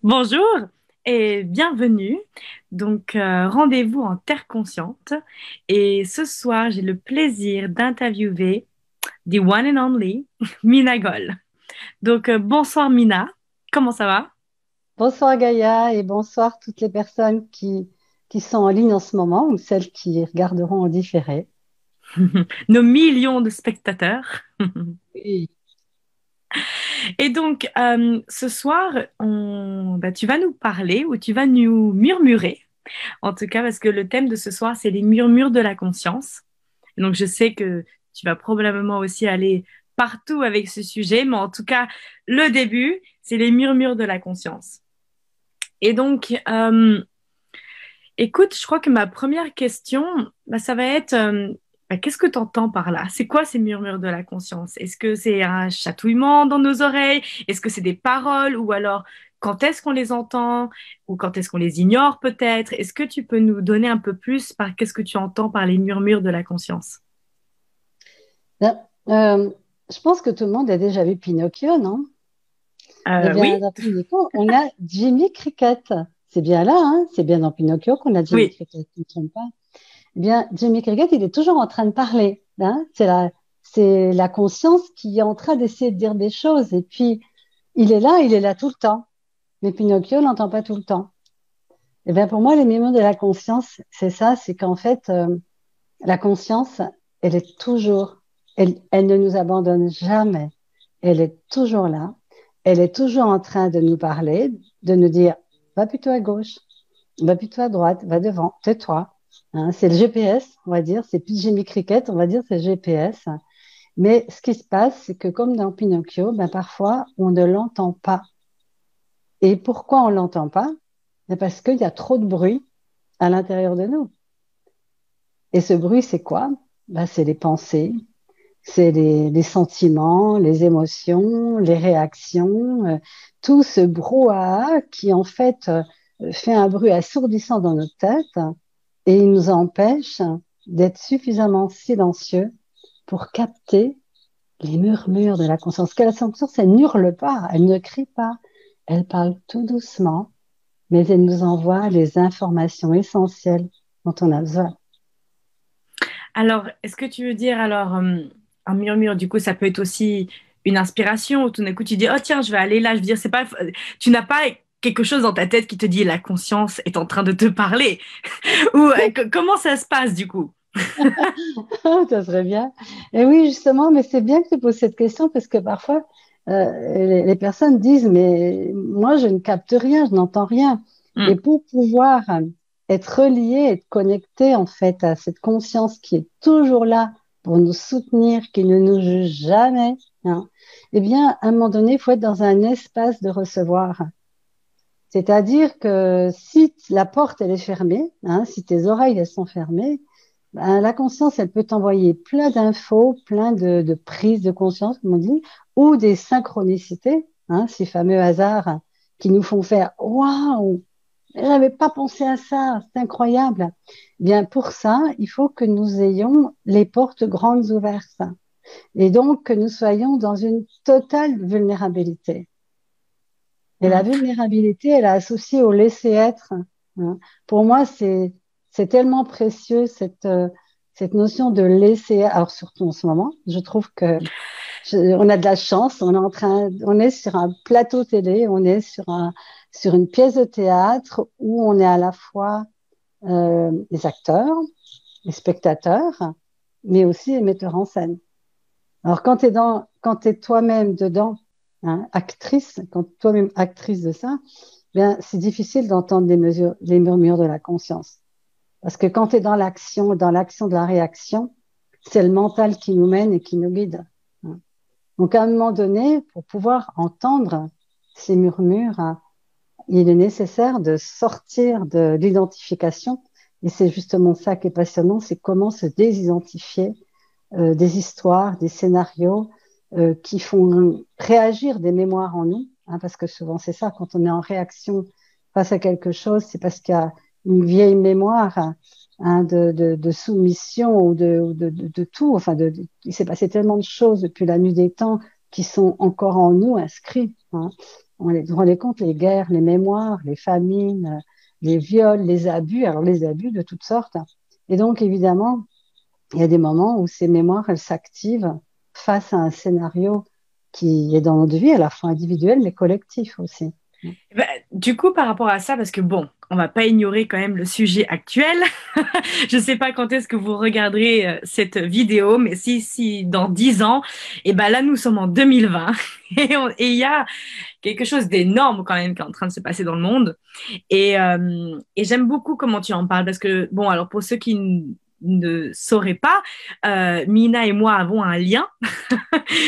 Bonjour et bienvenue. Rendez-vous en Terre consciente. Et ce soir, j'ai le plaisir d'interviewer the one and only Mina Goll. Bonsoir Mina, comment ça va? Bonsoir Gaïa et bonsoir toutes les personnes qui sont en ligne en ce moment ou celles qui regarderont en différé. Nos millions de spectateurs. Oui. Ce soir, tu vas nous parler ou tu vas nous murmurer, en tout cas, parce que le thème de ce soir, c'est les murmures de la conscience. Donc, je sais que tu vas probablement aussi aller partout avec ce sujet, mais en tout cas, le début, c'est les murmures de la conscience. Et donc, écoute, je crois que ma première question, ça va être, qu'est-ce que tu entends par là? C'est quoi ces murmures de la conscience? Est-ce que c'est un chatouillement dans nos oreilles? Est-ce que c'est des paroles? Ou alors, quand est-ce qu'on les entend? Ou quand est-ce qu'on les ignore peut-être? Est-ce que tu peux nous donner un peu plus par qu'est-ce que tu entends par les murmures de la conscience? Ben, euh, je pense que tout le monde a déjà vu Pinocchio, non? Eh bien, Oui, dans Pinocchio, on a Jimmy Cricket. C'est bien là, hein? C'est bien dans Pinocchio qu'on a Jimmy oui. Cricket, je ne me trompe pas. Eh bien, Jimmy Cricket, il est toujours en train de parler, hein? C'est la conscience qui est en train d'essayer de dire des choses. Et puis, il est là tout le temps. Mais Pinocchio l'entend pas tout le temps. Eh bien, pour moi, les mémoires de la conscience, c'est ça, c'est qu'en fait, la conscience, elle est toujours, elle ne nous abandonne jamais. Elle est toujours là. Elle est toujours en train de nous parler, de nous dire, va plutôt à gauche, va plutôt à droite, va devant, tais-toi. Hein, c'est le GPS, on va dire. C'est plus Jimmy Cricket, on va dire, c'est le GPS. Mais ce qui se passe, c'est que comme dans Pinocchio, ben, parfois, on ne l'entend pas. Et pourquoi on l'entend pas? Ben, parce qu'il y a trop de bruit à l'intérieur de nous. Et ce bruit, c'est quoi? Ben, c'est les pensées, c'est les sentiments, les émotions, les réactions, tout ce brouhaha qui, en fait, fait un bruit assourdissant dans notre tête et il nous empêche d'être suffisamment silencieux pour capter les murmures de la conscience. Parce que la conscience, elle n'hurle pas, elle ne crie pas, elle parle tout doucement, mais elle nous envoie les informations essentielles dont on a besoin. Alors, est-ce que tu veux dire un murmure, du coup, ça peut être aussi une inspiration où tout d'un coup tu dis, oh tiens, je vais aller là. Je veux dire, c'est pas, tu n'as pas quelque chose dans ta tête qui te dit la conscience est en train de te parler. Comment ça se passe du coup? Ça serait bien. Et oui, justement, mais c'est bien que tu poses cette question parce que parfois, les personnes disent, mais moi, je ne capte rien, je n'entends rien. Et Hmm. pour pouvoir être relié, être connecté, en fait, à cette conscience qui est toujours là pour nous soutenir, qui ne nous juge jamais, hein, eh bien, à un moment donné, il faut être dans un espace de recevoir. C'est-à-dire que si la porte, elle est fermée, hein, si tes oreilles, elles sont fermées, ben, la conscience, elle peut t'envoyer plein d'infos, plein de prises de conscience, comme on dit, ou des synchronicités, hein, ces fameux hasards qui nous font faire waouh, j'avais pas pensé à ça, c'est incroyable. Bien, pour ça, il faut que nous ayons les portes grandes ouvertes et donc que nous soyons dans une totale vulnérabilité. Et la Hmm. vulnérabilité, elle est associée au laisser-être, hein. Pour moi, c'est tellement précieux cette notion de laisser. Alors surtout en ce moment, je trouve que on a de la chance. On est sur un plateau télé, on est sur une pièce de théâtre où on est à la fois les acteurs, les spectateurs, mais aussi les metteurs en scène. Alors quand t'es toi-même dedans, hein, actrice, quand toi-même actrice de ça, bien, c'est difficile d'entendre les murmures de la conscience. Parce que quand tu es dans l'action de la réaction, c'est le mental qui nous mène et qui nous guide, hein. Donc, à un moment donné, pour pouvoir entendre ces murmures, hein, il est nécessaire de sortir de l'identification. Et c'est justement ça qui est passionnant, c'est comment se désidentifier des histoires, des scénarios qui font réagir des mémoires en nous, hein, parce que souvent c'est ça, quand on est en réaction face à quelque chose, c'est parce qu'il y a une vieille mémoire, hein, de soumission ou de tout. Enfin, il s'est passé tellement de choses depuis la nuit des temps qui sont encore en nous inscrits, hein. vous vous rendez compte, les guerres, les mémoires, les famines, les viols, les abus, alors les abus de toutes sortes. Et donc, évidemment, il y a des moments où ces mémoires, elles s'activent face à un scénario qui est dans notre vie, à la fois individuel, mais collectif aussi. Bah, du coup, par rapport à ça, parce que bon, on va pas ignorer quand même le sujet actuel. Je sais pas quand est-ce que vous regarderez cette vidéo, mais si dans 10 ans, et ben là nous sommes en 2020 et il y a quelque chose d'énorme quand même qui est en train de se passer dans le monde. Et j'aime beaucoup comment tu en parles parce que bon, alors pour ceux qui ne sauraient pas, Mina et moi avons un lien,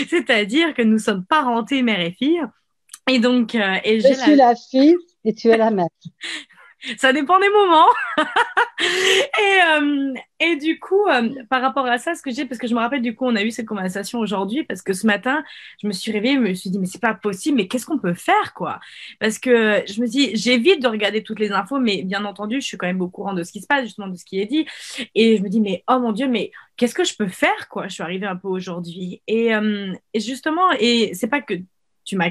c'est-à-dire que nous sommes parentés mère et fille. Et donc, et Je j'ai suis la la fille et tu es la mère. ça dépend des moments. Et du coup, par rapport à ça, ce que j'ai, parce que je me rappelle, du coup, on a eu cette conversation aujourd'hui, parce que ce matin, je me suis réveillée, je me suis dit, mais c'est pas possible, mais qu'est-ce qu'on peut faire, quoi? Parce que je me dis, j'évite de regarder toutes les infos, mais bien entendu, je suis quand même au courant de ce qui se passe, justement, de ce qui est dit. Et je me dis, mais oh mon Dieu, mais qu'est-ce que je peux faire, quoi? Je suis arrivée un peu aujourd'hui. Et justement, et c'est pas que tu m'as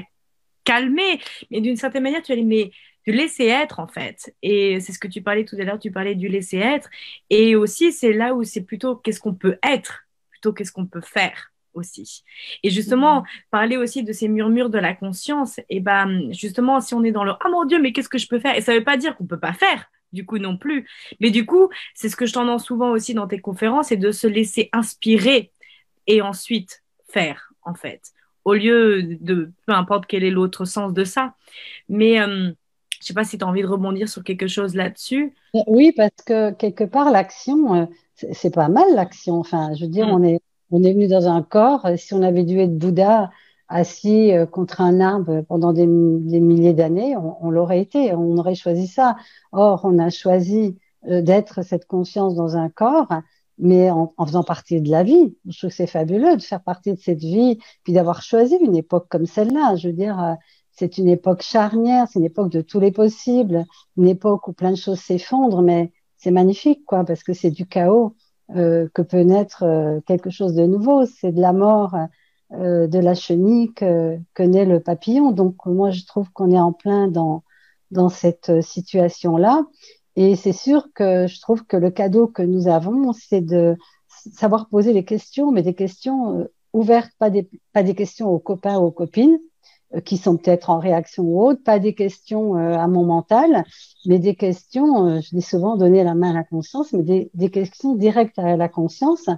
calmé, mais d'une certaine manière, tu as dit, mais de laisser être en fait. Et c'est ce que tu parlais tout à l'heure, tu parlais du laisser être. Et aussi, c'est là où c'est plutôt qu'est-ce qu'on peut être, plutôt qu'est-ce qu'on peut faire aussi. Et justement, parler aussi de ces murmures de la conscience, et ben justement, si on est dans le ah mon Dieu, mais qu'est-ce que je peux faire? Et ça veut pas dire qu'on peut pas faire. Du coup, non plus. Mais du coup, c'est ce que je t'entends souvent aussi dans tes conférences, c'est de se laisser inspirer et ensuite faire, en fait. Au lieu de, peu importe quel est l'autre sens de ça. Mais je sais pas si tu as envie de rebondir sur quelque chose là-dessus. Oui, parce que quelque part, l'action, c'est pas mal l'action. Enfin, je veux dire, Mm. on est venu dans un corps. Si on avait dû être Bouddha assis contre un arbre pendant des milliers d'années, on l'aurait été, on aurait choisi ça. Or, on a choisi d'être cette conscience dans un corps, mais en faisant partie de la vie. Je trouve que c'est fabuleux de faire partie de cette vie, puis d'avoir choisi une époque comme celle-là. Je veux dire, c'est une époque charnière, c'est une époque de tous les possibles, une époque où plein de choses s'effondrent, mais c'est magnifique, quoi, parce que c'est du chaos que peut naître quelque chose de nouveau. C'est de la mort de la chenille que naît le papillon. Donc, moi, je trouve qu'on est en plein dans cette situation-là. Et c'est sûr que je trouve que le cadeau que nous avons, c'est de savoir poser des questions, mais des questions ouvertes, pas des questions aux copains ou aux copines, qui sont peut-être en réaction ou autre, pas des questions à mon mental, mais des questions, je dis souvent donner la main à la conscience, mais des questions directes à la conscience,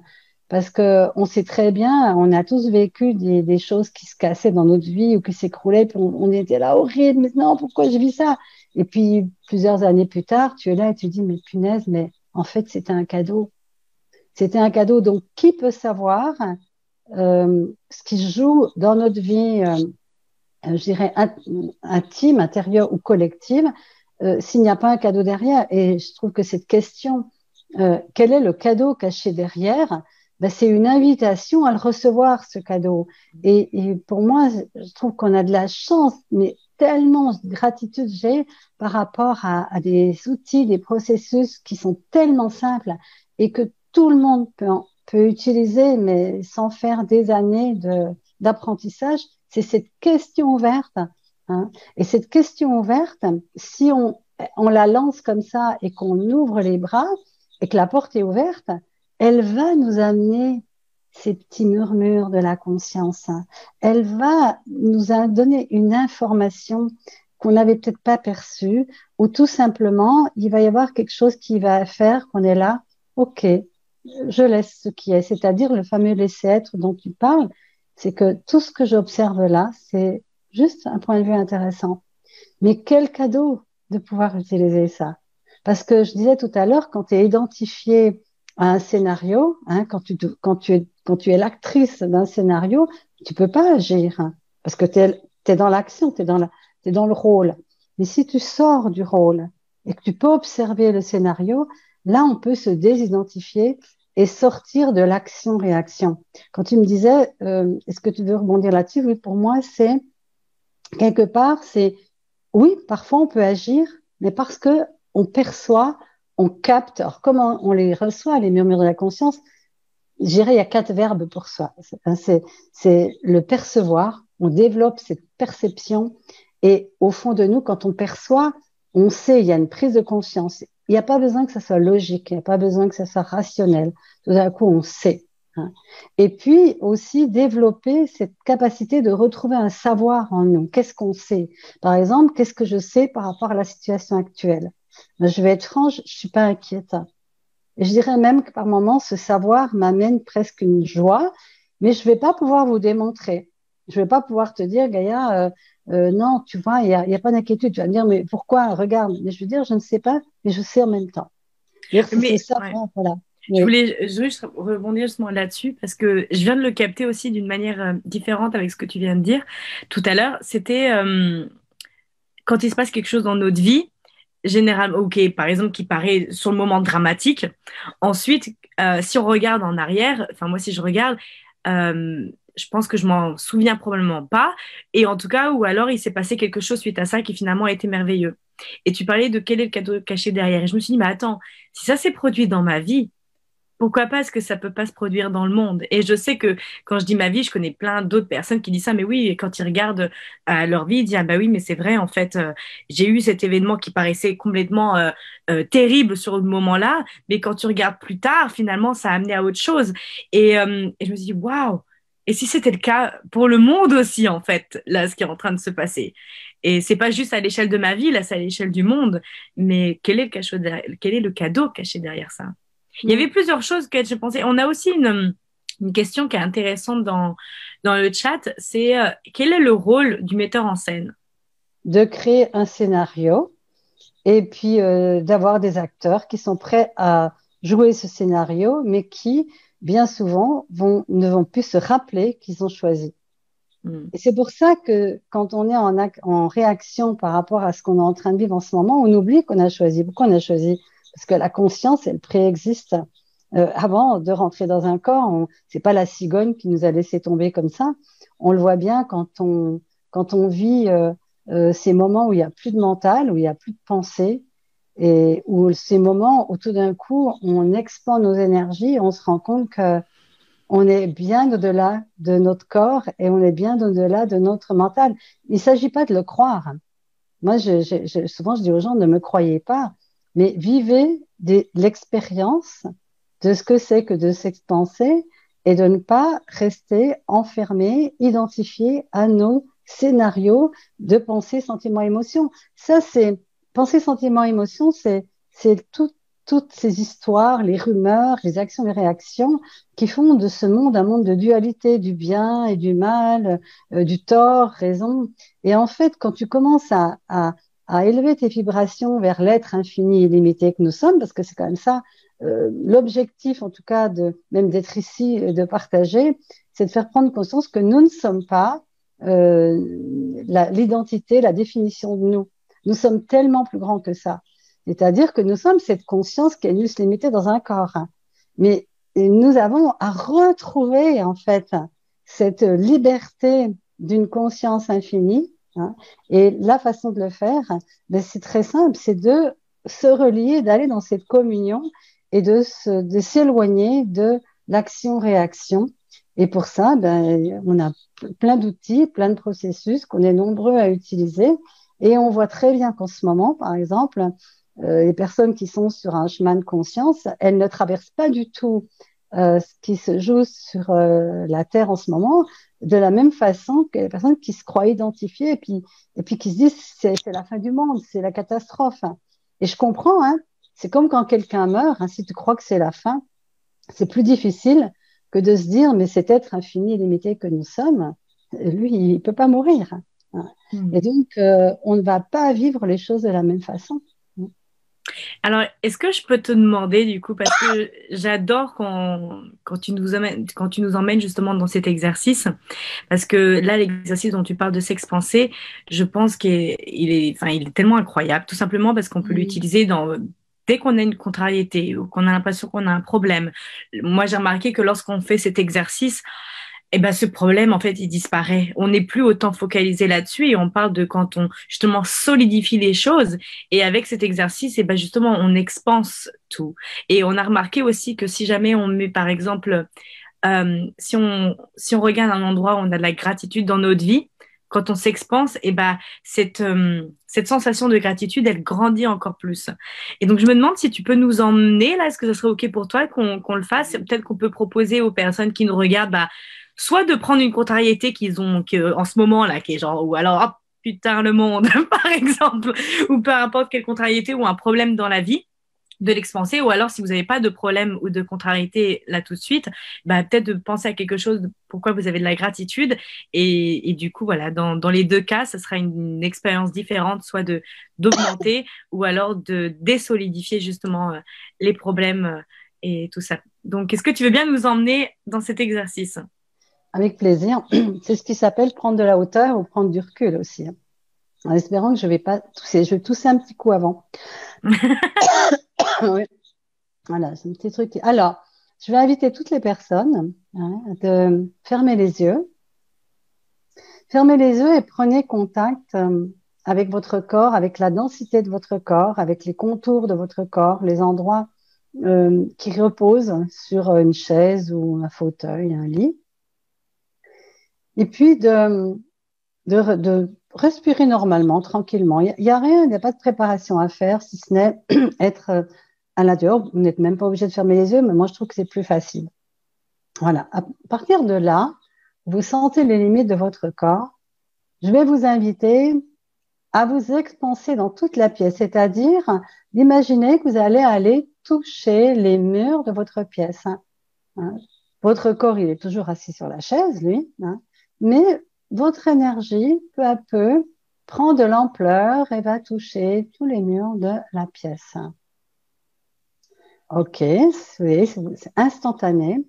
parce que on sait très bien, on a tous vécu des choses qui se cassaient dans notre vie ou qui s'écroulaient, puis on était là horrible, mais non, pourquoi je vis ça? Et puis plusieurs années plus tard, tu es là et tu dis, mais punaise, mais en fait c'était un cadeau. C'était un cadeau, donc qui peut savoir ce qui se joue dans notre vie je dirais, intime, intérieure ou collective, s'il n'y a pas un cadeau derrière. Et je trouve que cette question, quel est le cadeau caché derrière? Ben, c'est une invitation à le recevoir, ce cadeau. Et pour moi, je trouve qu'on a de la chance, mais tellement de gratitude j'ai par rapport à des outils, des processus qui sont tellement simples et que tout le monde peut utiliser, mais sans faire des années d'apprentissage. C'est cette question ouverte. Hein. Et cette question ouverte, si on la lance comme ça et qu'on ouvre les bras et que la porte est ouverte, elle va nous amener ces petits murmures de la conscience. Hein. Elle va nous donner une information qu'on n'avait peut-être pas perçue, ou tout simplement, il va y avoir quelque chose qui va faire qu'on est là, ok, je laisse ce qui est, c'est-à-dire le fameux laisser-être dont tu parles, c'est que tout ce que j'observe là, c'est juste un point de vue intéressant. Mais quel cadeau de pouvoir utiliser ça. Parce que je disais tout à l'heure, quand tu es identifié à un scénario, hein, quand tu es l'actrice d'un scénario, tu peux pas agir, hein, parce que tu es dans l'action, t'es dans le rôle. Mais si tu sors du rôle et que tu peux observer le scénario, là, on peut se désidentifier et sortir de l'action-réaction. Quand tu me disais, est-ce que tu veux rebondir là-dessus? Oui, pour moi, c'est quelque part, c'est oui, parfois on peut agir, mais parce que on perçoit, on capte. Alors comment on les reçoit, les murmures de la conscience? Je dirais il y a 4 verbes pour ça. C'est le percevoir. On développe cette perception Et au fond de nous, quand on perçoit, on sait, il y a une prise de conscience. Il n'y a pas besoin que ça soit logique, il n'y a pas besoin que ça soit rationnel. Tout d'un coup, on sait. Hein. Et puis aussi développer cette capacité de retrouver un savoir en nous. Qu'est-ce qu'on sait? Par exemple, qu'est-ce que je sais par rapport à la situation actuelle? Je vais être franche, je suis pas inquiète. Et je dirais même que par moments, ce savoir m'amène presque une joie, mais je vais pas pouvoir vous démontrer. Je vais pas pouvoir te dire, Gaïa, non, tu vois, il y a pas d'inquiétude. Tu vas me dire, mais pourquoi? Regarde. Mais je veux dire, je ne sais pas, mais je sais en même temps. Dire, c'est ce Mais ouais. savoir, voilà. Je Oui, voulais juste rebondir justement là-dessus parce que je viens de le capter aussi d'une manière différente avec ce que tu viens de dire tout à l'heure. C'était quand il se passe quelque chose dans notre vie, généralement, ok, par exemple, qui paraît sur le moment dramatique. Ensuite, si on regarde en arrière, enfin moi si je regarde, je pense que je m'en souviens probablement pas. Et en tout cas, ou alors il s'est passé quelque chose suite à ça qui finalement a été merveilleux. Et tu parlais de quel est le cadeau caché derrière. Et je me suis dit, mais attends, si ça s'est produit dans ma vie, pourquoi pas est-ce que ça peut pas se produire dans le monde? Et je sais que quand je dis ma vie, je connais plein d'autres personnes qui disent ça, mais oui, et quand ils regardent leur vie, ils disent, ah bah oui, mais c'est vrai, en fait, j'ai eu cet événement qui paraissait complètement terrible sur le moment-là, mais quand tu regardes plus tard, finalement, ça a amené à autre chose. Et je me suis dit, waouh! Et si c'était le cas pour le monde aussi, en fait, là, ce qui est en train de se passer. Et c'est pas juste à l'échelle de ma vie, là, c'est à l'échelle du monde. Mais quel est le cadeau caché derrière ça? Il y avait mm. plusieurs choses que je pensais. On a aussi une question qui est intéressante dans le chat, c'est quel est le rôle du metteur en scène? De créer un scénario et puis d'avoir des acteurs qui sont prêts à jouer ce scénario, mais qui, bien souvent, ne vont plus se rappeler qu'ils ont choisi. Hmm. Et c'est pour ça que quand on est en réaction par rapport à ce qu'on est en train de vivre en ce moment, on oublie qu'on a choisi. Pourquoi on a choisi? Parce que la conscience, elle préexiste. Avant de rentrer dans un corps, c'est pas la cigogne qui nous a laissé tomber comme ça. On le voit bien quand on vit ces moments où il y a plus de mental, où il y a plus de pensée, et où ces moments où tout d'un coup on expand nos énergies, on se rend compte que on est bien au-delà de notre corps et on est bien au-delà de notre mental. Il ne s'agit pas de le croire. Moi, souvent, je dis aux gens, ne me croyez pas, mais vivez l'expérience de ce que c'est que de s'expanser et de ne pas rester enfermé, identifié à nos scénarios de pensée, sentiment, émotion. Ça, c'est pensée, sentiment, émotion, c'est toutes ces histoires, les rumeurs, les actions, les réactions qui font de ce monde un monde de dualité, du bien et du mal, du tort, raison. Et en fait, quand tu commences à élever tes vibrations vers l'être infini et illimité que nous sommes, parce que c'est quand même ça, l'objectif en tout cas même d'être ici et de partager, c'est de faire prendre conscience que nous ne sommes pas l'identité, la définition de nous. Nous sommes tellement plus grands que ça. C'est-à-dire que nous sommes cette conscience qui est venue se limiter dans un corps. Hein. Mais nous avons à retrouver en fait cette liberté d'une conscience infinie. Hein. Et la façon de le faire, ben, c'est très simple, c'est de se relier, d'aller dans cette communion et de s'éloigner de l'action-réaction. Et pour ça, ben, on a plein d'outils, plein de processus qu'on est nombreux à utiliser. Et on voit très bien qu'en ce moment, par exemple, les personnes qui sont sur un chemin de conscience, elles ne traversent pas du tout ce qui se joue sur la Terre en ce moment, de la même façon que les personnes qui se croient identifiées et puis qui se disent c'est la fin du monde, c'est la catastrophe. Et je comprends, hein, c'est comme quand quelqu'un meurt, hein, si tu crois que c'est la fin, c'est plus difficile que de se dire mais cet être infini et limité que nous sommes, lui, il ne peut pas mourir. Hein. Hmm. Et donc, on ne va pas vivre les choses de la même façon. Alors, est-ce que je peux te demander du coup, parce que j'adore quand tu nous emmènes justement dans cet exercice, parce que là, l'exercice dont tu parles de s'expanser, je pense enfin, il est tellement incroyable, tout simplement parce qu'on peut Mm. l'utiliser dès qu'on a une contrariété ou qu'on a l'impression qu'on a un problème. Moi, j'ai remarqué que lorsqu'on fait cet exercice, eh ben, ce problème, en fait, il disparaît. On n'est plus autant focalisé là-dessus et on parle de quand on, justement, solidifie les choses. Et avec cet exercice, eh ben, justement, on expanse tout. Et on a remarqué aussi que si jamais on met, par exemple, si on regarde un endroit où on a de la gratitude dans notre vie, quand on s'expanse, et ben cette sensation de gratitude, elle grandit encore plus. Et donc je me demande si tu peux nous emmener là, est-ce que ce serait OK pour toi qu'on le fasse? Peut-être qu'on peut proposer aux personnes qui nous regardent, bah, soit de prendre une contrariété qu'ils ont en ce moment là, qui est genre, ou alors oh, putain le monde, par exemple, ou peu importe quelle contrariété ou un problème dans la vie, de l'expanser, ou alors si vous n'avez pas de problème ou de contrariété là tout de suite, bah, peut-être de penser à quelque chose de pourquoi vous avez de la gratitude, et du coup voilà, dans les deux cas, ça sera une expérience différente, soit de d'augmenter ou alors de désolidifier justement les problèmes et tout ça. Donc, est-ce que tu veux bien nous emmener dans cet exercice? Avec plaisir. C'est ce qui s'appelle prendre de la hauteur ou prendre du recul aussi, hein. En espérant que je vais pas tousser. Je vais tousser un petit coup avant. Oui, voilà, c'est un petit truc. Alors, je vais inviter toutes les personnes, hein, de fermer les yeux. Fermez les yeux et prenez contact avec votre corps, avec la densité de votre corps, avec les contours de votre corps, les endroits qui reposent sur une chaise ou un fauteuil, un lit. Et puis de respirer normalement, tranquillement. Il y a rien, il n'y a pas de préparation à faire, si ce n'est être à l'intérieur. Vous n'êtes même pas obligé de fermer les yeux, mais moi, je trouve que c'est plus facile. Voilà. À partir de là, vous sentez les limites de votre corps. Je vais vous inviter à vous expanser dans toute la pièce, c'est-à-dire d'imaginer que vous allez aller toucher les murs de votre pièce, hein. Votre corps, il est toujours assis sur la chaise, lui, hein, mais votre énergie, peu à peu, prend de l'ampleur et va toucher tous les murs de la pièce. OK, c'est instantané.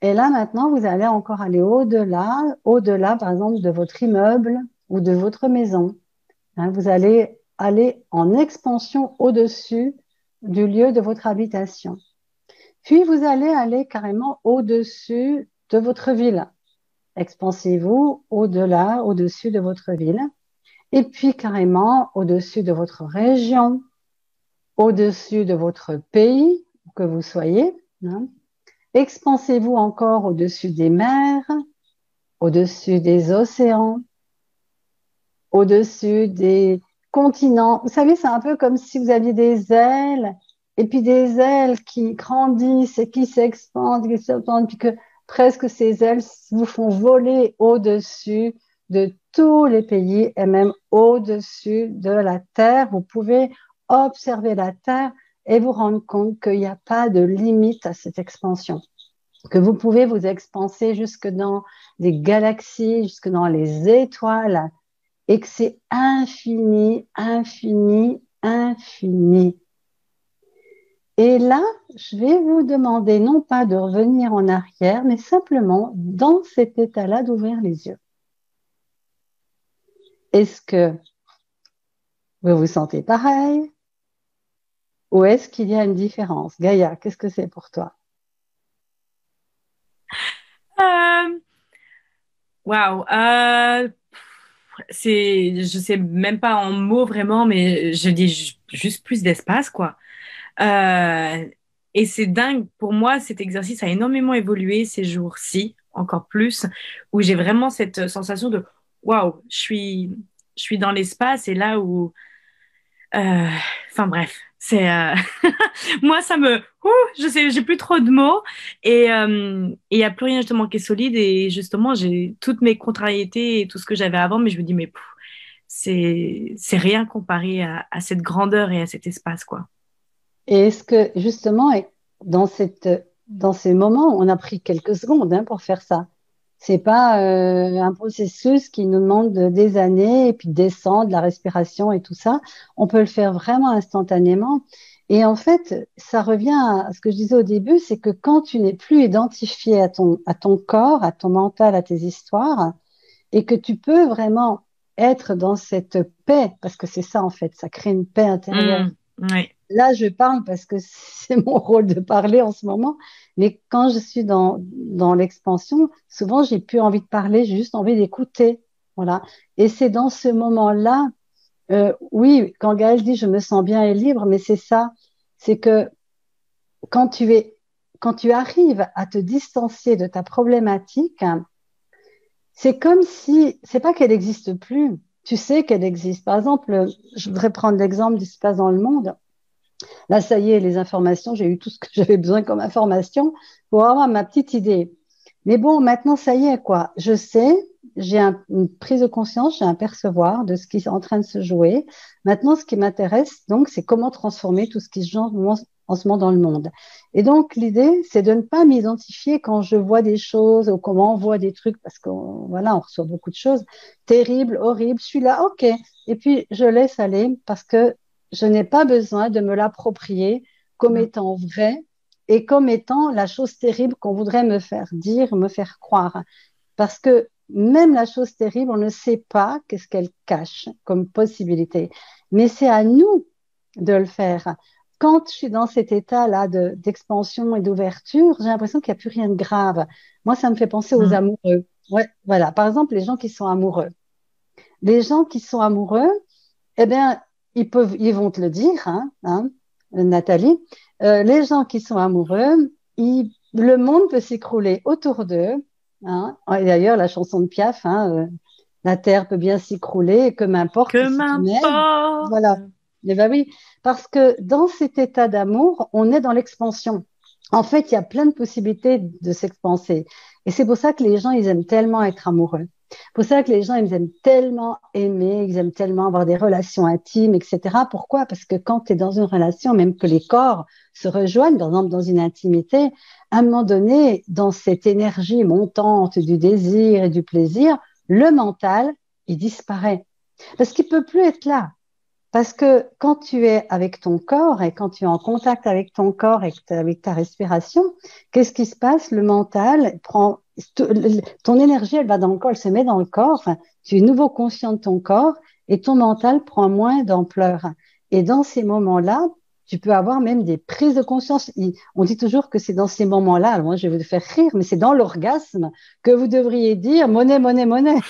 Et là, maintenant, vous allez encore aller au-delà, par exemple, de votre immeuble ou de votre maison, hein. Vous allez aller en expansion au-dessus du lieu de votre habitation. Puis, vous allez aller carrément au-dessus de votre ville. Expansez-vous au-delà, au-dessus de votre ville. Et puis, carrément au-dessus de votre région, au-dessus de votre pays, où que vous soyez, hein. Expansez-vous encore au-dessus des mers, au-dessus des océans, au-dessus des continents. Vous savez, c'est un peu comme si vous aviez des ailes, et puis des ailes qui grandissent et qui s'expandent, puis que presque ces ailes vous font voler au-dessus de tous les pays et même au-dessus de la Terre. Vous pouvez observer la Terre et vous rendre compte qu'il n'y a pas de limite à cette expansion, que vous pouvez vous expanser jusque dans les galaxies, jusque dans les étoiles, et que c'est infini, infini, infini. Et là, je vais vous demander non pas de revenir en arrière, mais simplement dans cet état-là d'ouvrir les yeux. Est-ce que vous vous sentez pareil ou est-ce qu'il y a une différence? Gaïa, qu'est-ce que c'est pour toi? Euh, Waouh, je sais même pas en mots vraiment, mais je dis juste plus d'espace, quoi. Euh, et c'est dingue, pour moi, cet exercice a énormément évolué ces jours-ci, encore plus, où j'ai vraiment cette sensation de waouh, je suis dans l'espace et là où, euh, enfin bref, c'est moi ça me, je sais, j'ai plus trop de mots et il y a plus rien justement qui est solide et justement j'ai toutes mes contrariétés et tout ce que j'avais avant, mais je me dis mais c'est rien comparé à cette grandeur et à cet espace quoi. Et est-ce que justement, dans dans ces moments, on a pris quelques secondes, hein, pour faire ça. C'est pas un processus qui nous demande des années et puis descendre la respiration et tout ça. On peut le faire vraiment instantanément. Et en fait, ça revient à ce que je disais au début, c'est que quand tu n'es plus identifié à ton corps, à ton mental, à tes histoires, et que tu peux vraiment être dans cette paix, parce que c'est ça en fait, ça crée une paix intérieure. Ouais. Là, je parle parce que c'est mon rôle de parler en ce moment, mais quand je suis dans l'expansion, souvent, j'ai plus envie de parler, j'ai juste envie d'écouter. Voilà. Et c'est dans ce moment-là, oui, quand Gaëlle dit je me sens bien et libre, mais c'est ça, c'est que quand quand tu arrives à te distancier de ta problématique, c'est comme si, c'est pas qu'elle n'existe plus. Tu sais qu'elle existe. Par exemple, je voudrais prendre l'exemple de ce qui se passe dans le monde. Là, ça y est, les informations, j'ai eu tout ce que j'avais besoin comme information pour avoir ma petite idée. Mais bon, maintenant, ça y est, quoi. Je sais, une prise de conscience, j'ai un percevoir de ce qui est en train de se jouer. Maintenant, ce qui m'intéresse, donc, c'est comment transformer tout ce qui se joue en ce moment dans le monde. Et donc, l'idée, c'est de ne pas m'identifier quand je vois des choses ou comment on voit des trucs, parce qu'on, voilà, on reçoit beaucoup de choses terribles, horribles. Je suis là, OK. Et puis, je laisse aller parce que je n'ai pas besoin de me l'approprier comme Mm. étant vrai et comme étant la chose terrible qu'on voudrait me faire dire, me faire croire. Parce que même la chose terrible, on ne sait pas qu'est-ce qu'elle cache comme possibilité. Mais c'est à nous de le faire. Quand je suis dans cet état-là d'expansion et d'ouverture, j'ai l'impression qu'il n'y a plus rien de grave. Moi, ça me fait penser aux Mm. amoureux. Ouais, voilà. Par exemple, les gens qui sont amoureux. Les gens qui sont amoureux, eh bien, ils vont te le dire, Nathalie. Les gens qui sont amoureux, le monde peut s'écrouler autour d'eux. Hein. Et d'ailleurs, la chanson de Piaf, la terre peut bien s'écrouler, et que m'importe Que si tu m'aimes. m'importe. Voilà. Eh ben oui, parce que dans cet état d'amour, on est dans l'expansion. En fait, il y a plein de possibilités de s'expanser. Et c'est pour ça que les gens, ils aiment tellement être amoureux. C'est pour ça que les gens, ils aiment tellement aimer, ils aiment tellement avoir des relations intimes, etc. Pourquoi? Parce que quand tu es dans une relation, même que les corps se rejoignent, par exemple dans une intimité, à un moment donné, dans cette énergie montante du désir et du plaisir, le mental, il disparaît. Parce qu'il peut plus être là. Parce que quand tu es avec ton corps et quand tu es en contact avec ton corps et avec ta respiration, qu'est-ce qui se passe? Le mental prend ton énergie, elle va dans le corps, elle se met dans le corps. Enfin, tu es nouveau conscient de ton corps et ton mental prend moins d'ampleur. Et dans ces moments-là, tu peux avoir même des prises de conscience. On dit toujours que c'est dans ces moments-là, alors moi je vais vous faire rire, mais c'est dans l'orgasme que vous devriez dire monnaie, monnaie, monnaie.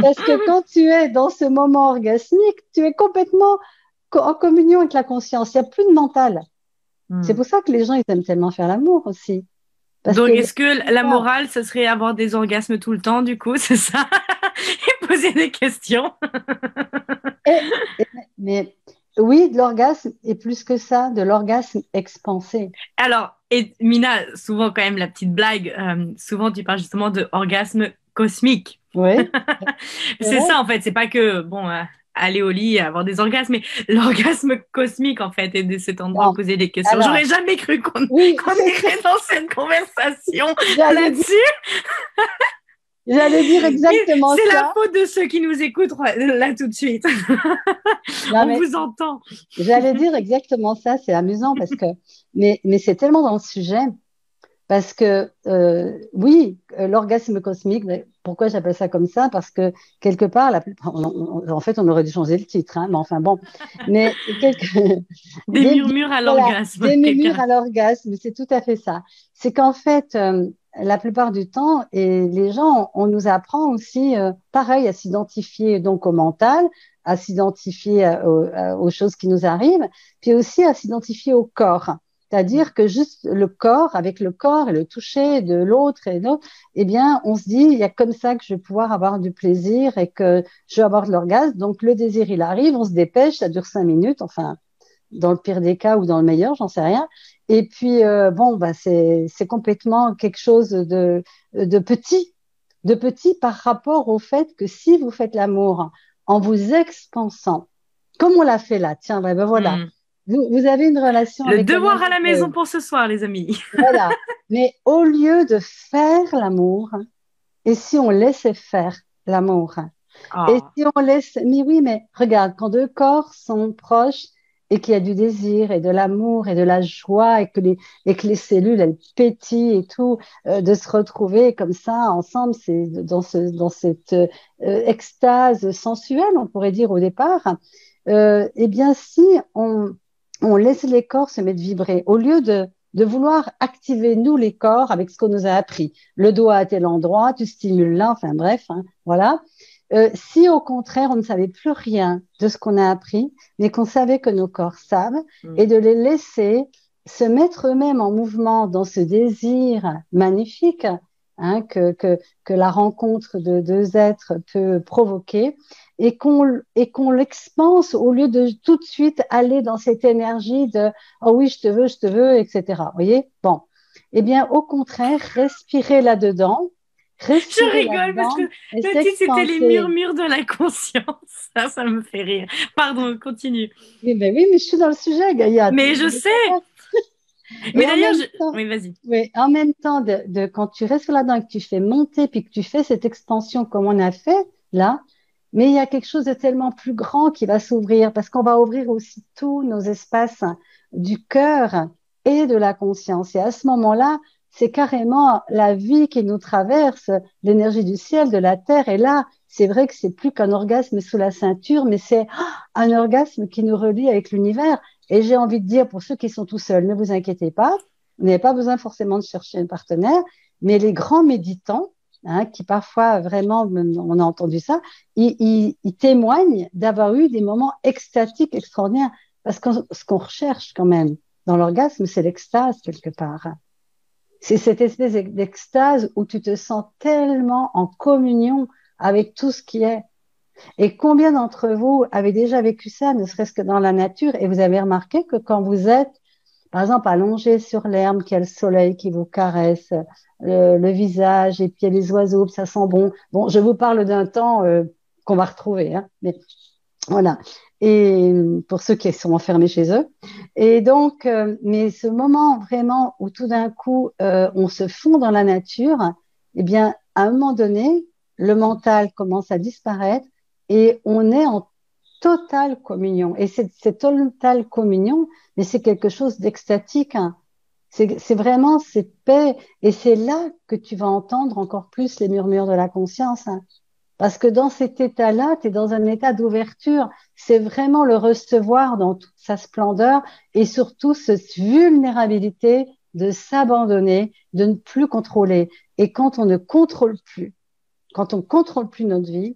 Parce que quand tu es dans ce moment orgasmique, tu es complètement en communion avec la conscience. Il n'y a plus de mental. C'est Mm. pour ça que les gens, ils aiment tellement faire l'amour aussi. Parce que Donc, est-ce que la morale, ce serait avoir des orgasmes tout le temps, du coup, c'est ça? Et poser des questions. et- mais oui, de l'orgasme, et plus que ça, de l'orgasme expansé. Alors, et Mina, souvent quand même la petite blague, souvent tu parles justement de orgasme cosmique. Oui, c'est C'est vrai. ça en fait, c'est pas que bon, aller au lit, avoir des orgasmes, mais l'orgasme cosmique en fait, et de cet endroit Non. poser des questions. Alors, J'aurais jamais cru oui, qu'on irait dans cette conversation j'allais dire, là-dessus, j'allais dire mais exactement c'est la ça. faute de ceux qui nous écoutent là tout de suite. Non, On mais vous entend. j'allais dire exactement ça. C'est amusant parce que, mais c'est tellement dans le sujet. Parce que oui, l'orgasme cosmique, mais pourquoi j'appelle ça comme ça? Parce que quelque part, en fait, on aurait dû changer le titre, mais enfin bon. Mais Des murmures à voilà, l'orgasme, des murmures quelqu'un. à l'orgasme, c'est tout à fait ça. C'est qu'en fait, la plupart du temps, et les gens, on nous apprend aussi, pareil, à s'identifier donc au mental, à s'identifier aux choses qui nous arrivent, puis aussi à s'identifier au corps. C'est-à-dire que juste le corps, avec le corps et le toucher de l'autre et l'autre, eh bien, on se dit, il y a comme ça que je vais pouvoir avoir du plaisir et que je vais avoir de l'orgasme. Donc, le désir, il arrive, on se dépêche, ça dure 5 minutes, enfin, dans le pire des cas ou dans le meilleur, j'en sais rien. Et puis, bon, bah, c'est complètement quelque chose de petit, de petit par rapport au fait que si vous faites l'amour en vous expansant, comme on l'a fait là, tiens, ben voilà, Hmm. vous avez une relation Le avec un devoir à la amoureux, maison pour ce soir, les amis. voilà. Mais au lieu de faire l'amour, et si on laissait faire l'amour, et Oh. si on laisse, mais oui, mais regarde, quand deux corps sont proches et qu'il y a du désir et de l'amour et de la joie et que les cellules, elles pétillent et tout, de se retrouver comme ça ensemble, c'est dans cette extase sensuelle, on pourrait dire au départ, eh bien, si on laisse les corps se mettre vibrer, au lieu de vouloir activer, nous, les corps, avec ce qu'on nous a appris, le doigt à tel endroit, tu stimules là, enfin bref, voilà. Si au contraire, on ne savait plus rien de ce qu'on a appris, mais qu'on savait que nos corps savent, et Hmm. de les laisser se mettre eux-mêmes en mouvement dans ce désir magnifique, hein, que la rencontre de deux êtres peut provoquer et qu'on l'expanse au lieu de tout de suite aller dans cette énergie de oh oui, je te veux, etc. Vous voyez? Bon. Eh bien, au contraire, Je respirer rigole parce que là-dedans et le titre, c'était les s'expanser. murmures de la conscience. Ça me fait rire. Pardon, continue. Oui, ben oui, mais je suis dans le sujet, Gaïa. Mais je sais. Mais Et en d'ailleurs, même temps, oui, vas-y. oui, en même temps quand tu restes là-dedans et que tu fais monter, puis que tu fais cette expansion comme on a fait là, mais il y a quelque chose de tellement plus grand qui va s'ouvrir parce qu'on va ouvrir aussi tous nos espaces du cœur et de la conscience. Et à ce moment-là, c'est carrément la vie qui nous traverse, l'énergie du ciel, de la terre. Et là, c'est vrai que c'est plus qu'un orgasme sous la ceinture, mais c'est un orgasme qui nous relie avec l'univers. Et j'ai envie de dire, pour ceux qui sont tout seuls, ne vous inquiétez pas, vous n'avez pas besoin forcément de chercher un partenaire, mais les grands méditants, hein, qui parfois vraiment, on a entendu ça, ils témoignent d'avoir eu des moments extatiques extraordinaires. Parce que ce qu'on recherche quand même dans l'orgasme, c'est l'extase quelque part. C'est cette espèce d'extase où tu te sens tellement en communion avec tout ce qui est. Et combien d'entre vous avez déjà vécu ça, ne serait-ce que dans la nature, et vous avez remarqué que quand vous êtes, par exemple, allongé sur l'herbe, qu'il y a le soleil qui vous caresse le visage, et puis il y a les oiseaux, puis ça sent bon. Bon, je vous parle d'un temps qu'on va retrouver, hein, mais voilà. Et pour ceux qui sont enfermés chez eux. Et donc, mais ce moment vraiment où tout d'un coup, on se fond dans la nature, eh bien, à un moment donné, le mental commence à disparaître et on est en totale communion. Et cette totale communion, mais c'est quelque chose d'extatique, hein. C'est vraiment cette paix. Et c'est là que tu vas entendre encore plus les murmures de la conscience, hein. Parce que dans cet état-là, tu es dans un état d'ouverture. C'est vraiment le recevoir dans toute sa splendeur et surtout cette vulnérabilité de s'abandonner, de ne plus contrôler. Et quand on ne contrôle plus, quand on contrôle plus notre vie,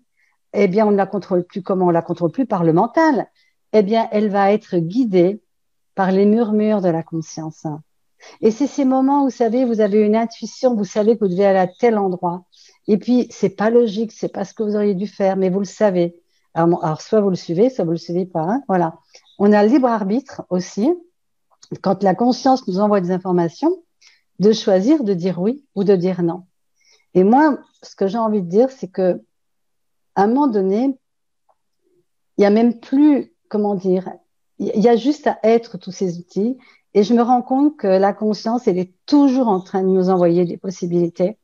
eh bien, on ne la contrôle plus. Comment on la contrôle plus? Par le mental. Eh bien, elle va être guidée par les murmures de la conscience. Et c'est ces moments où, vous savez, vous avez une intuition, vous savez que vous devez aller à tel endroit. Et puis, c'est pas logique, c'est pas ce que vous auriez dû faire, mais vous le savez. Alors soit vous le suivez, soit vous le suivez pas, hein, voilà. On a le libre arbitre aussi, quand la conscience nous envoie des informations, de choisir de dire oui ou de dire non. Et moi, ce que j'ai envie de dire, c'est que à un moment donné, il y a même plus, comment dire, il y a juste à être tous ces outils. Et je me rends compte que la conscience, elle est toujours en train de nous envoyer des possibilités,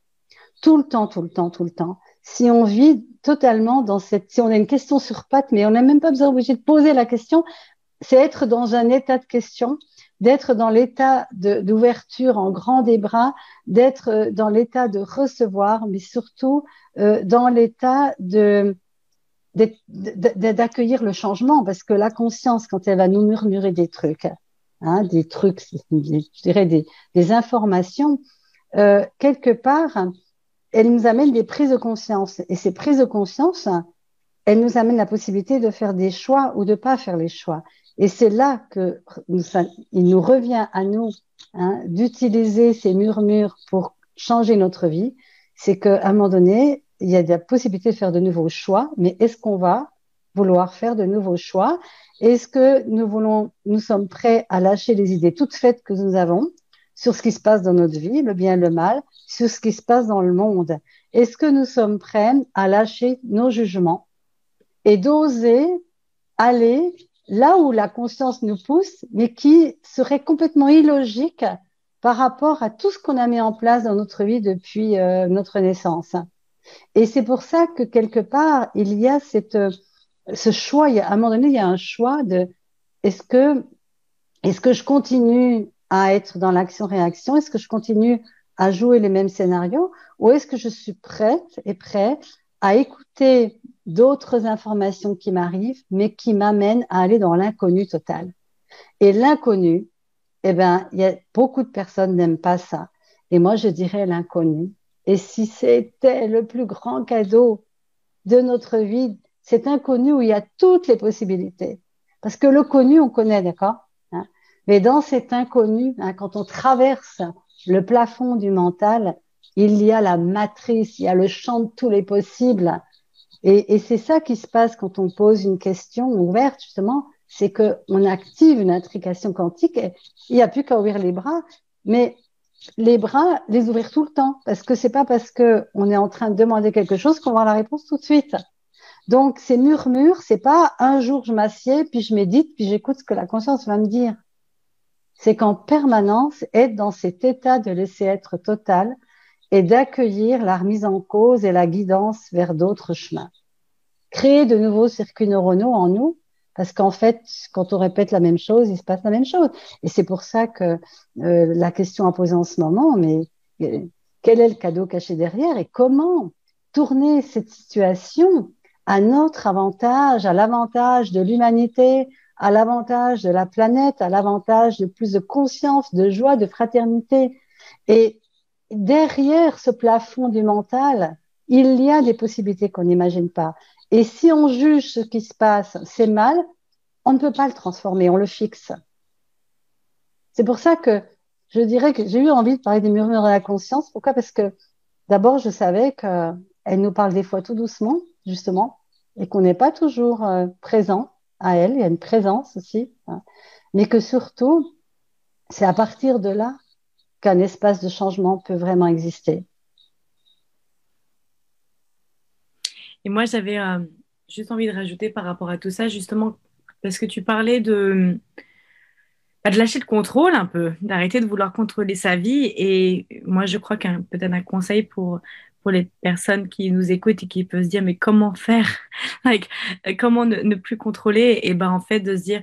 tout le temps, tout le temps, tout le temps. Si on vit totalement dans si on a une question sur pattes, mais on n'a même pas besoin obligé de poser la question, c'est être dans un état de question, d'être dans l'état d'ouverture en grand des bras, d'être dans l'état de recevoir, mais surtout dans l'état d'accueillir le changement, parce que la conscience, quand elle va nous murmurer des trucs, je dirais des informations, quelque part, elle nous amène des prises de conscience. Et ces prises de conscience, elles nous amènent la possibilité de faire des choix ou de pas faire les choix. Et c'est là que il nous revient à nous, hein, d'utiliser ces murmures pour changer notre vie. C'est qu'à un moment donné, il y a la possibilité de faire de nouveaux choix, mais est-ce qu'on va vouloir faire de nouveaux choix? Est-ce que nous sommes prêts à lâcher les idées toutes faites que nous avons sur ce qui se passe dans notre vie, le bien et le mal, sur ce qui se passe dans le monde? Est-ce que nous sommes prêts à lâcher nos jugements et d'oser aller là où la conscience nous pousse, mais qui serait complètement illogique par rapport à tout ce qu'on a mis en place dans notre vie depuis notre naissance. Et c'est pour ça que quelque part, il y a ce choix, à un moment donné, il y a un choix de est-ce que, est-ce que je continue à être dans l'action-réaction? Est-ce que je continue à jouer les mêmes scénarios? Ou est-ce que je suis prête et prêt à écouter d'autres informations qui m'arrivent, mais qui m'amènent à aller dans l'inconnu total? Et l'inconnu, eh ben, il y a beaucoup de personnes n'aiment pas ça. Et moi, je dirais l'inconnu. Et si c'était le plus grand cadeau de notre vie, cet inconnu où il y a toutes les possibilités. Parce que le connu, on connaît, d'accord? Hein. Mais dans cet inconnu, hein, quand on traverse le plafond du mental, il y a la matrice, il y a le champ de tous les possibles. Et c'est ça qui se passe quand on pose une question ouverte, justement, c'est qu'on active une intrication quantique et il n'y a plus qu'à ouvrir les bras, mais les bras, les ouvrir tout le temps, parce que c'est pas parce qu'on est en train de demander quelque chose qu'on va avoir la réponse tout de suite. Donc, ces murmures, c'est pas un jour je m'assieds, puis je médite, puis j'écoute ce que la conscience va me dire. C'est qu'en permanence, être dans cet état de laisser être total et d'accueillir la remise en cause et la guidance vers d'autres chemins. Créer de nouveaux circuits neuronaux en nous, parce qu'en fait, quand on répète la même chose, il se passe la même chose. Et c'est pour ça que la question à poser en ce moment, mais quel est le cadeau caché derrière et comment tourner cette situation à notre avantage, à l'avantage de l'humanité, à l'avantage de la planète, à l'avantage de plus de conscience, de joie, de fraternité. Et derrière ce plafond du mental, il y a des possibilités qu'on n'imagine pas. Et si on juge ce qui se passe, c'est mal, on ne peut pas le transformer, on le fixe. C'est pour ça que je dirais que j'ai eu envie de parler des murmures de la conscience. Pourquoi? Parce que d'abord, je savais qu'elle nous parle des fois tout doucement, justement, et qu'on n'est pas toujours présent à elle. Il y a une présence aussi, hein. Mais que surtout, c'est à partir de là qu'un espace de changement peut vraiment exister. Et moi, j'avais juste envie de rajouter par rapport à tout ça, justement, parce que tu parlais de lâcher le contrôle un peu, d'arrêter de vouloir contrôler sa vie. Et moi, je crois qu'un peut-être un conseil pour les personnes qui nous écoutent et qui peuvent se dire, mais comment faire? Like, comment ne plus contrôler? Et ben, en fait, de se dire,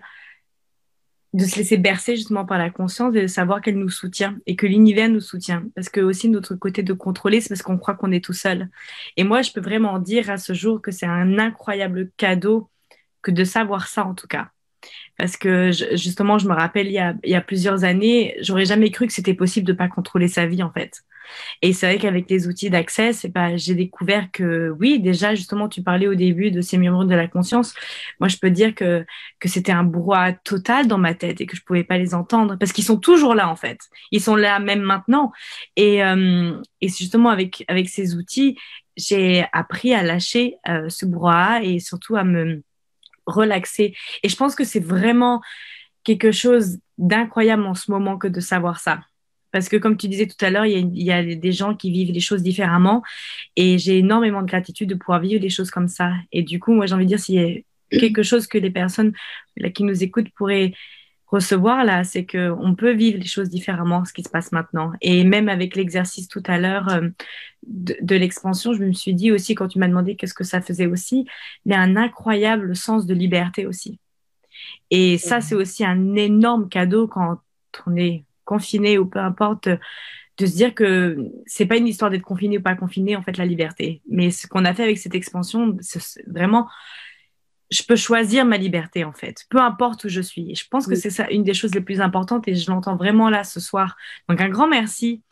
de se laisser bercer justement par la conscience et de savoir qu'elle nous soutient et que l'univers nous soutient. Parce que aussi notre côté de contrôler, c'est parce qu'on croit qu'on est tout seul. Et moi, je peux vraiment dire à ce jour que c'est un incroyable cadeau que de savoir ça en tout cas. Parce que justement, je me rappelle il y a plusieurs années, j'aurais jamais cru que c'était possible de pas contrôler sa vie en fait. Et c'est vrai qu'avec les outils d'accès, j'ai découvert que oui, déjà, justement, tu parlais au début de ces murmures de la conscience. Moi, je peux dire que c'était un brouhaha total dans ma tête et que je pouvais pas les entendre parce qu'ils sont toujours là, en fait. Ils sont là même maintenant. Et c'est justement avec ces outils, j'ai appris à lâcher ce brouhaha et surtout à me relaxer. Et je pense que c'est vraiment quelque chose d'incroyable en ce moment que de savoir ça. Parce que comme tu disais tout à l'heure, il y a des gens qui vivent les choses différemment et j'ai énormément de gratitude de pouvoir vivre les choses comme ça. Et du coup, moi, j'ai envie de dire, s'il y a quelque chose que les personnes là, qui nous écoutent pourraient recevoir là, c'est que on peut vivre les choses différemment, ce qui se passe maintenant. Et même avec l'exercice tout à l'heure de l'expansion, je me suis dit aussi, quand tu m'as demandé qu'est-ce que ça faisait aussi, il y a un incroyable sens de liberté aussi. Et ça, c'est aussi un énorme cadeau quand on est confiné ou peu importe, de se dire que c'est pas une histoire d'être confiné ou pas confiné, en fait, la liberté. Mais ce qu'on a fait avec cette expansion, c'est vraiment, je peux choisir ma liberté, en fait, peu importe où je suis. Et je pense que c'est ça une des choses les plus importantes et je l'entends vraiment là ce soir. Donc, un grand merci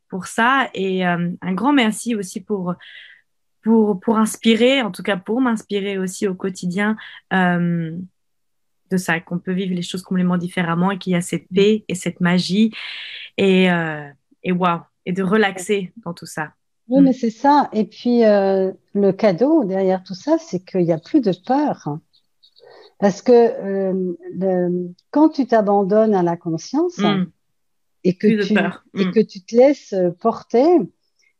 pour ça et un grand merci aussi pour inspirer, en tout cas pour m'inspirer aussi au quotidien. De ça, qu'on peut vivre les choses complètement différemment et qu'il y a cette paix et cette magie et, et waouh, et de relaxer dans tout ça. Oui, mais c'est ça. Et puis, le cadeau derrière tout ça, c'est qu'il n'y a plus de peur, hein. Parce que quand tu t'abandonnes à la conscience et que Plus de peur. et que tu te laisses porter,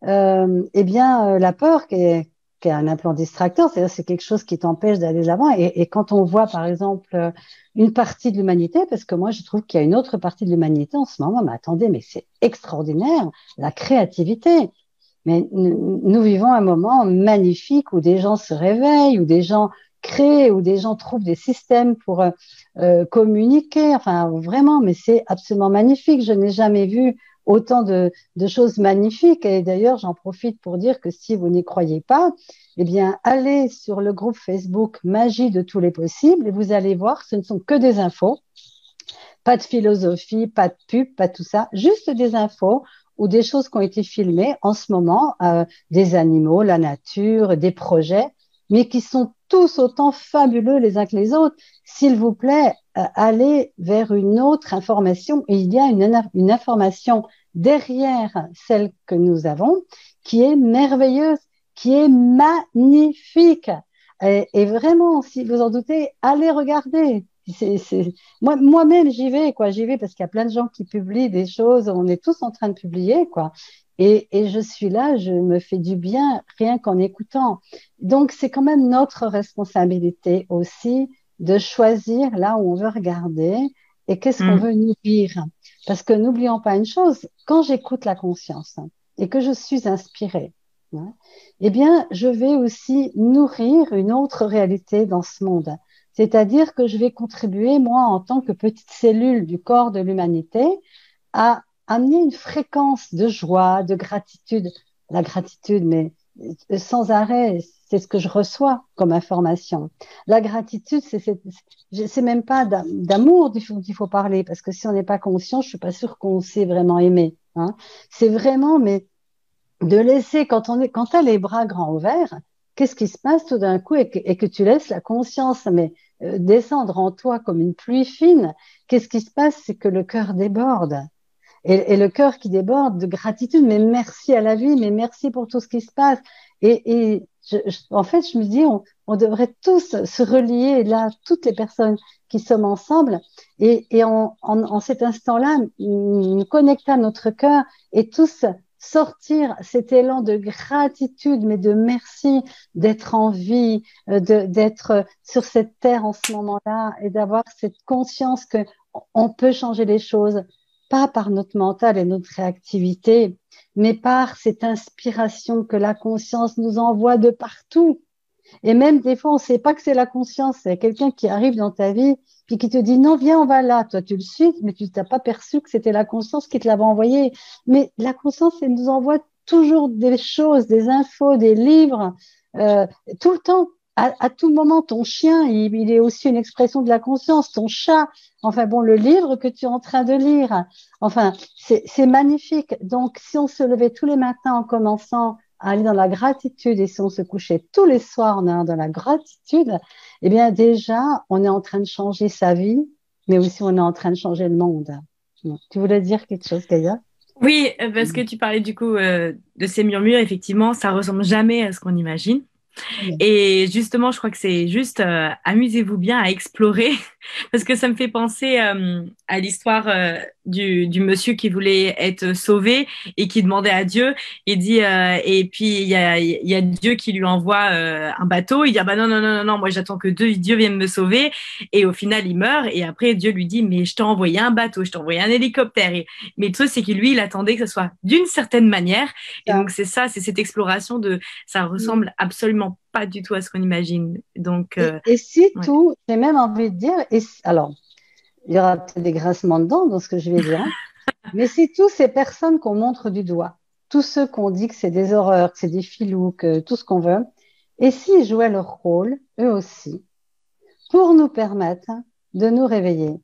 eh bien, la peur qui est un implant distracteur, c'est-à-dire c'est quelque chose qui t'empêche d'aller de l'avant. Et quand on voit, par exemple, une partie de l'humanité, parce que moi, je trouve qu'il y a une autre partie de l'humanité en ce moment, mais attendez, mais c'est extraordinaire, la créativité. Mais nous vivons un moment magnifique où des gens se réveillent, où des gens créent, où des gens trouvent des systèmes pour communiquer. Enfin, vraiment, mais c'est absolument magnifique. Je n'ai jamais vu autant de choses magnifiques. Et d'ailleurs, j'en profite pour dire que si vous n'y croyez pas, eh bien, allez sur le groupe Facebook Magie de tous les possibles et vous allez voir, ce ne sont que des infos. Pas de philosophie, pas de pub, pas tout ça, juste des infos ou des choses qui ont été filmées en ce moment, des animaux, la nature, des projets, mais qui sont tous autant fabuleux les uns que les autres. S'il vous plaît, allez vers une autre information. Il y a une information derrière celle que nous avons, qui est merveilleuse, qui est magnifique. Et vraiment, si vous en doutez, allez regarder. Moi-même, j'y vais, quoi. J'y vais parce qu'il y a plein de gens qui publient des choses. On est tous en train de publier, quoi. Et je suis là, je me fais du bien rien qu'en écoutant. Donc, c'est quand même notre responsabilité aussi de choisir là où on veut regarder et qu'est-ce qu'on Mm. veut nourrir. Parce que n'oublions pas une chose, quand j'écoute la conscience et que je suis inspirée, hein, eh bien, je vais aussi nourrir une autre réalité dans ce monde. C'est-à-dire que je vais contribuer, moi, en tant que petite cellule du corps de l'humanité, à amener une fréquence de joie, de gratitude. La gratitude, mais sans arrêt, c'est ce que je reçois comme information. La gratitude, c'est même pas d'amour qu'il faut parler, parce que si on n'est pas conscient, je suis pas sûre qu'on sait vraiment aimer. Hein. C'est vraiment, mais de laisser, quand tu as les bras grands ouverts, qu'est-ce qui se passe tout d'un coup et que tu laisses la conscience descendre en toi comme une pluie fine, qu'est-ce qui se passe? C'est que le cœur déborde. Et le cœur qui déborde de gratitude, mais merci à la vie, mais merci pour tout ce qui se passe. En fait, je me dis, on devrait tous se relier, là, toutes les personnes qui sommes ensemble, et en cet instant-là, nous connecter à notre cœur et tous sortir cet élan de gratitude, mais de merci d'être en vie, d'être sur cette terre en ce moment-là, et d'avoir cette conscience que on peut changer les choses pas par notre mental et notre réactivité, mais par cette inspiration que la conscience nous envoie de partout. Et même des fois, on ne sait pas que c'est la conscience, c'est quelqu'un qui arrive dans ta vie, puis qui te dit non, viens, on va là. Toi, tu le suis, mais tu t'as pas perçu que c'était la conscience qui te l'avait envoyé. Mais la conscience, elle nous envoie toujours des choses, des infos, des livres, tout le temps. À tout moment, ton chien, il est aussi une expression de la conscience, ton chat, enfin bon, le livre que tu es en train de lire, enfin, c'est magnifique. Donc, si on se levait tous les matins en commençant à aller dans la gratitude et si on se couchait tous les soirs en allant dans la gratitude, eh bien déjà, on est en train de changer sa vie, mais aussi on est en train de changer le monde. Tu voulais dire quelque chose, Gaïa? Oui, parce que tu parlais du coup de ces murmures, effectivement, ça ressemble jamais à ce qu'on imagine. Et justement, je crois que c'est juste amusez-vous bien à explorer parce que ça me fait penser à l'histoire du monsieur qui voulait être sauvé et qui demandait à Dieu. Il dit et puis il y a Dieu qui lui envoie un bateau. Il dit ah bah non non non non non moi j'attends que Dieu vienne me sauver et au final il meurt et après Dieu lui dit mais je t'ai envoyé un bateau, je t'ai envoyé un hélicoptère. Mais le truc c'est que lui il attendait que ce soit d'une certaine manière et donc c'est ça, c'est cette exploration de ça ressemble absolument pas du tout à ce qu'on imagine. Donc, Et si ouais. tout, j'ai même envie de dire, alors, il y aura peut-être des grincements de dents dans ce que je vais dire, hein, mais si tous ces personnes qu'on montre du doigt, tous ceux qu'on dit que c'est des horreurs, que c'est des filous, que tout ce qu'on veut, et s'ils jouaient leur rôle, eux aussi, pour nous permettre de nous réveiller.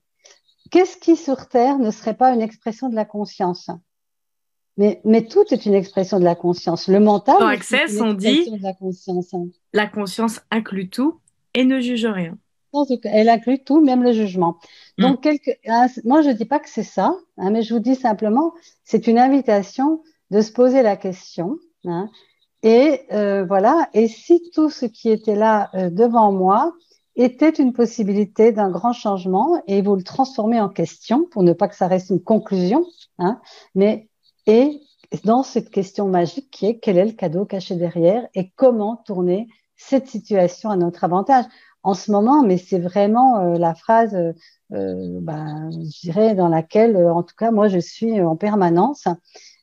Qu'est-ce qui sur Terre ne serait pas une expression de la conscience? Mais tout est une expression de la conscience. Le mental Dans aussi est Access, une on dit expression de la conscience. la conscience inclut tout et ne juge rien. Elle inclut tout, même le jugement. Mm. Donc, moi, je ne dis pas que c'est ça, hein, mais je vous dis simplement, c'est une invitation de se poser la question. Hein, et voilà. Et si tout ce qui était là devant moi était une possibilité d'un grand changement, et vous le transformez en question pour ne pas que ça reste une conclusion, hein, mais et dans cette question magique qui est quel est le cadeau caché derrière et comment tourner cette situation à notre avantage en ce moment, mais c'est vraiment la phrase, je dirais, dans laquelle, en tout cas, moi, je suis en permanence.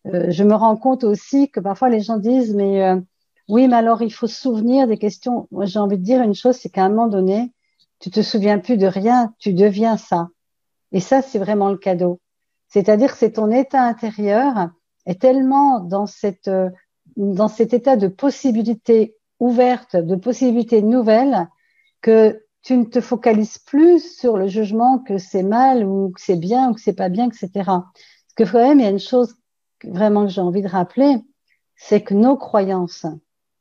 Je me rends compte aussi que parfois les gens disent, mais oui, mais alors il faut se souvenir des questions. Moi, j'ai envie de dire une chose, c'est qu'à un moment donné, tu te souviens plus de rien, tu deviens ça. Et ça, c'est vraiment le cadeau. C'est-à-dire que c'est ton état intérieur est tellement dans cet état de possibilités ouvertes, de possibilités nouvelles, que tu ne te focalises plus sur le jugement que c'est mal ou que c'est bien ou que c'est pas bien, etc. Parce que quand même, il y a une chose vraiment que j'ai envie de rappeler, c'est que nos croyances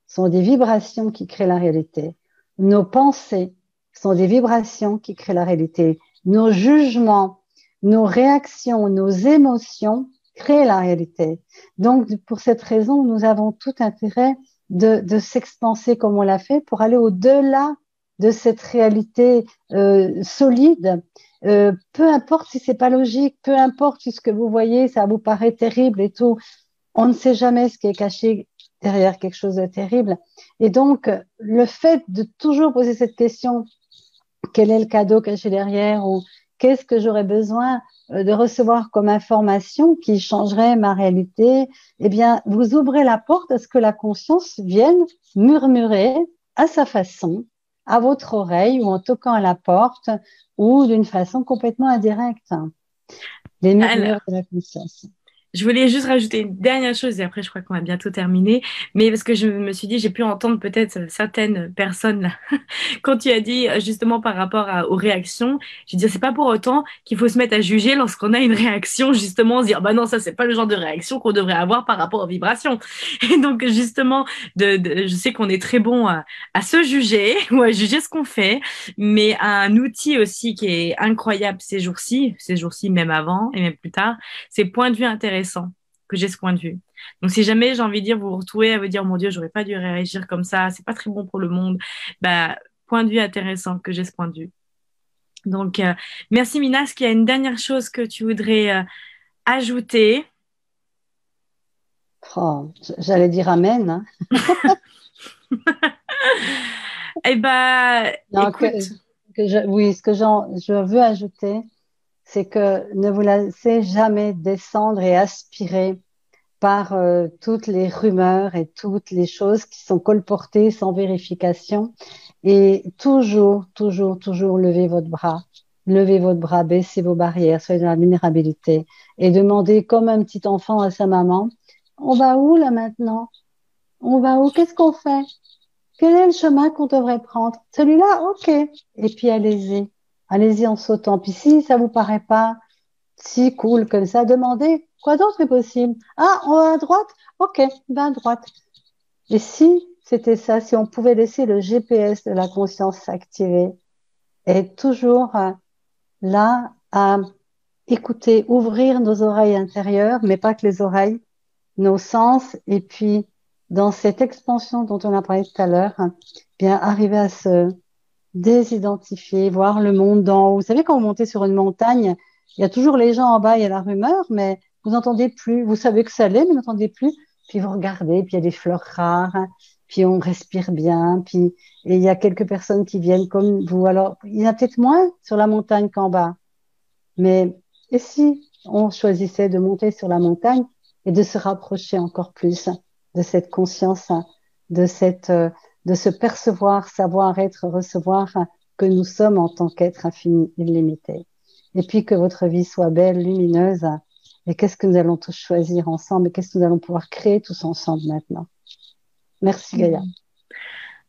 sont des vibrations qui créent la réalité. Nos pensées sont des vibrations qui créent la réalité. Nos jugements, nos réactions, nos émotions crée la réalité. Donc, pour cette raison, nous avons tout intérêt de s'expanser comme on l'a fait pour aller au-delà de cette réalité solide. Peu importe si c'est pas logique, peu importe si ce que vous voyez, ça vous paraît terrible et tout. On ne sait jamais ce qui est caché derrière quelque chose de terrible. Et donc, le fait de toujours poser cette question, quel est le cadeau caché derrière ou qu'est-ce que j'aurais besoin de recevoir comme information qui changerait ma réalité, eh bien, vous ouvrez la porte à ce que la conscience vienne murmurer à sa façon, à votre oreille ou en toquant à la porte ou d'une façon complètement indirecte. Les murmures Alors, de la conscience. je voulais juste rajouter une dernière chose et après je crois qu'on va bientôt terminer. Mais parce que je me suis dit, j'ai pu entendre peut-être certaines personnes là, quand tu as dit justement par rapport aux réactions, je veux dire, c'est pas pour autant qu'il faut se mettre à juger lorsqu'on a une réaction, justement, se dire, bah non, ça c'est pas le genre de réaction qu'on devrait avoir par rapport aux vibrations. Et donc justement, je sais qu'on est très bon à se juger ou à juger ce qu'on fait, mais un outil aussi qui est incroyable ces jours-ci même avant et même plus tard, c'est point de vue intéressant que j'ai ce point de vue. Donc, si jamais j'ai envie de dire, vous vous retrouvez à vous dire, mon Dieu, j'aurais pas dû réagir comme ça, c'est pas très bon pour le monde, bah, point de vue intéressant que j'ai ce point de vue. Donc, merci Mina. Est-ce qu'il y a une dernière chose que tu voudrais ajouter? Oh, j'allais dire Amen. Hein. Eh ben, Non, écoute, oui, ce que je veux ajouter, c'est que ne vous laissez jamais descendre et aspirer par toutes les rumeurs et toutes les choses qui sont colportées sans vérification. Et toujours, toujours, toujours levez votre bras, baissez vos barrières, soyez dans la vulnérabilité et demandez comme un petit enfant à sa maman, on va où là maintenant? On va où? Qu'est-ce qu'on fait? Quel est le chemin qu'on devrait prendre? Celui-là, ok. Et puis allez-y, allez-y en sautant. Puis si ça vous paraît pas si cool comme ça, demandez quoi d'autre est possible. Ah, on va à droite? Ok, ben à droite. Et si c'était ça, si on pouvait laisser le GPS de la conscience s'activer et toujours là à écouter, ouvrir nos oreilles intérieures, mais pas que les oreilles, nos sens, et puis dans cette expansion dont on a parlé tout à l'heure, bien arriver à se désidentifier, voir le monde d'en haut. Vous savez, quand vous montez sur une montagne, il y a toujours les gens en bas, il y a la rumeur, mais vous n'entendez plus. Vous savez que ça l'est, mais vous n'entendez plus. Puis vous regardez, puis il y a des fleurs rares, hein, puis on respire bien, puis et il y a quelques personnes qui viennent comme vous. Alors, il y en a peut-être moins sur la montagne qu'en bas, mais et si on choisissait de monter sur la montagne et de se rapprocher encore plus de cette conscience, de cette, de se percevoir, savoir être, recevoir que nous sommes en tant qu'être infini, illimité. Et puis que votre vie soit belle, lumineuse. Et qu'est-ce que nous allons tous choisir ensemble et qu'est-ce que nous allons pouvoir créer tous ensemble maintenant. Merci Gaïa.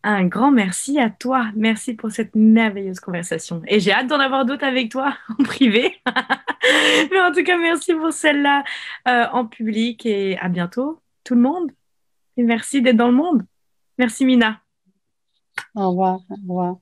un grand merci à toi. Merci pour cette merveilleuse conversation. Et j'ai hâte d'en avoir d'autres avec toi en privé. Mais en tout cas, merci pour celle-là en public et à bientôt, tout le monde. Et merci d'être dans le monde. Merci Mina. Au revoir. Au revoir.